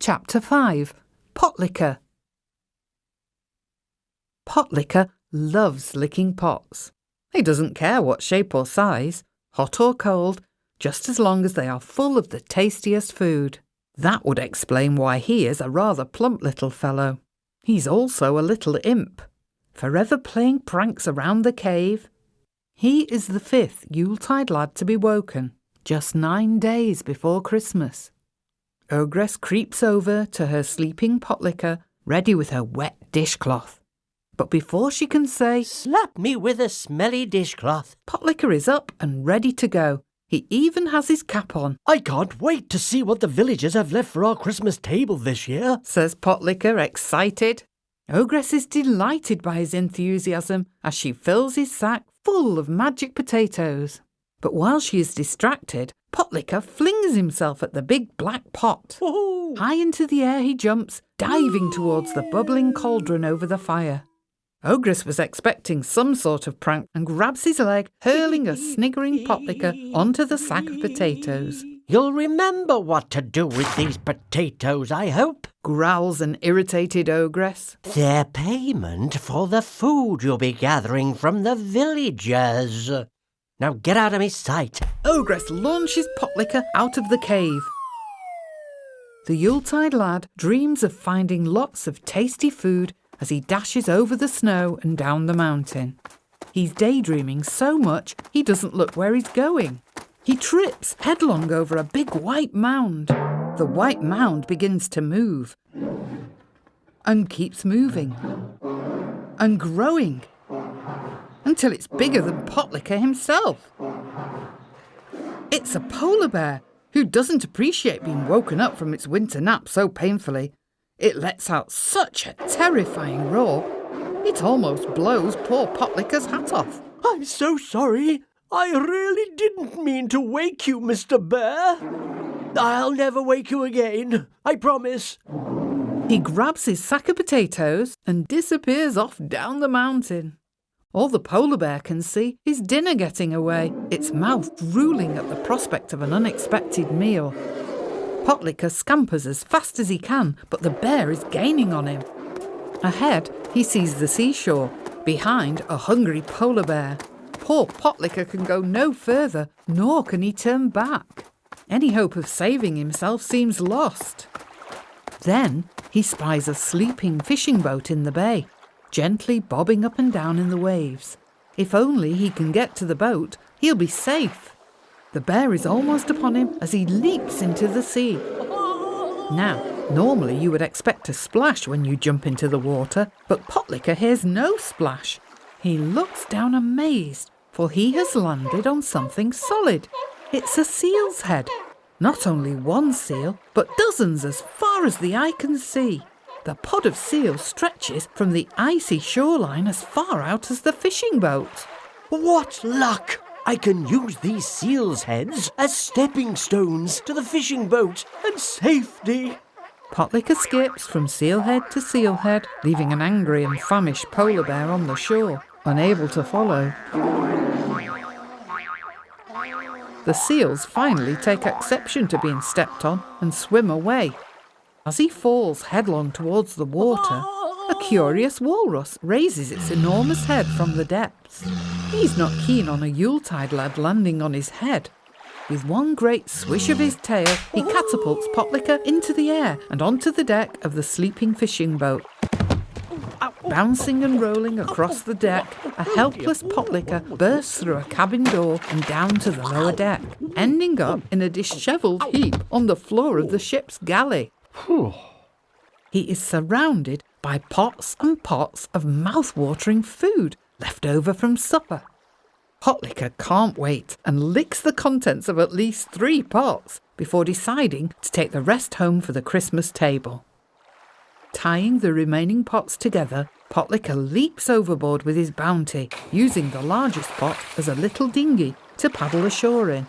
Chapter 5. Pot Licker. Pot Licker loves licking pots. He doesn't care what shape or size, hot or cold, just as long as they are full of the tastiest food. That would explain why he is a rather plump little fellow. He's also a little imp, forever playing pranks around the cave. He is the 5th Yuletide Lad to be woken, just 9 days before Christmas. Ogress creeps over to her sleeping Pot Licker, ready with her wet dishcloth. But before she can say, "Slap me with a smelly dishcloth," Pot Licker is up and ready to go. He even has his cap on. "I can't wait to see what the villagers have left for our Christmas table this year," says Pot Licker, excited. Ogress is delighted by his enthusiasm as she fills his sack full of magic potatoes. But while she is distracted, Pot Licker flings himself at the big black pot. Woohoo! High into the air he jumps, diving towards the bubbling cauldron over the fire. Ogress was expecting some sort of prank and grabs his leg, hurling a sniggering Pot Licker onto the sack of potatoes. "You'll remember what to do with these potatoes, I hope," growls an irritated Ogress. "They're payment for the food you'll be gathering from the villagers. Now get out of my sight." Ogress launches Pot Licker out of the cave. The Yuletide Lad dreams of finding lots of tasty food as he dashes over the snow and down the mountain. He's daydreaming so much he doesn't look where he's going. He trips headlong over a big white mound. The white mound begins to move and keeps moving and growing until it's bigger than Pot Licker himself. It's a polar bear who doesn't appreciate being woken up from its winter nap so painfully. It lets out such a terrifying roar, it almost blows poor Pot Licker's hat off. "I'm so sorry. I really didn't mean to wake you, Mr. Bear. I'll never wake you again, I promise." He grabs his sack of potatoes and disappears off down the mountain. All the polar bear can see is dinner getting away, its mouth drooling at the prospect of an unexpected meal. Pot Licker scampers as fast as he can, but the bear is gaining on him. Ahead, he sees the seashore. Behind, a hungry polar bear. Poor Pot Licker can go no further, nor can he turn back. Any hope of saving himself seems lost. Then he spies a sleeping fishing boat in the bay, gently bobbing up and down in the waves. If only he can get to the boat, he'll be safe. The bear is almost upon him as he leaps into the sea. Now, normally you would expect a splash when you jump into the water, but Pot Licker hears no splash. He looks down amazed, for he has landed on something solid. It's a seal's head. Not only one seal, but dozens as far as the eye can see. The pod of seal stretches from the icy shoreline as far out as the fishing boat. "What luck! I can use these seals' heads as stepping stones to the fishing boat and safety." Pot Licker skips from seal head to seal head, leaving an angry and famished polar bear on the shore, unable to follow. The seals finally take exception to being stepped on and swim away. As he falls headlong towards the water, a curious walrus raises its enormous head from the depths. He's not keen on a Yuletide Lad landing on his head. With one great swish of his tail, he catapults Pot Licker into the air and onto the deck of the sleeping fishing boat. Bouncing and rolling across the deck, a helpless Pot Licker bursts through a cabin door and down to the lower deck, ending up in a dishevelled heap on the floor of the ship's galley. He is surrounded by pots and pots of mouth-watering food left over from supper. Pot Licker can't wait and licks the contents of at least 3 pots before deciding to take the rest home for the Christmas table. Tying the remaining pots together, Pot Licker leaps overboard with his bounty, using the largest pot as a little dinghy to paddle ashore in.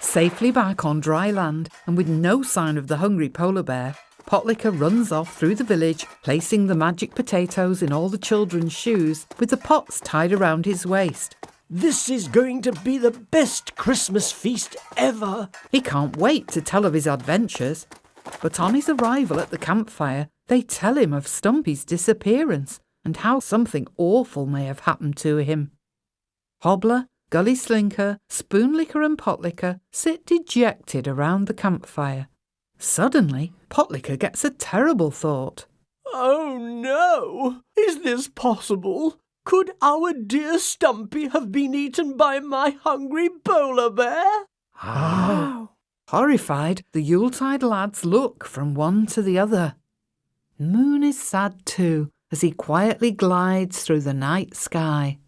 Safely back on dry land and with no sign of the hungry polar bear, Pot Licker runs off through the village, placing the magic potatoes in all the children's shoes with the pots tied around his waist. "This is going to be the best Christmas feast ever." He can't wait to tell of his adventures. But on his arrival at the campfire, they tell him of Stumpy's disappearance and how something awful may have happened to him. Hobbler, Gully Slinker, Spoon Licker and Pot Licker sit dejected around the campfire. Suddenly, Pot Licker gets a terrible thought. Oh no! Is this possible? Could our dear Stumpy have been eaten by my hungry polar bear? Oh! Horrified, the Yuletide lads look from one to the other. Moon is sad too, as he quietly glides through the night sky.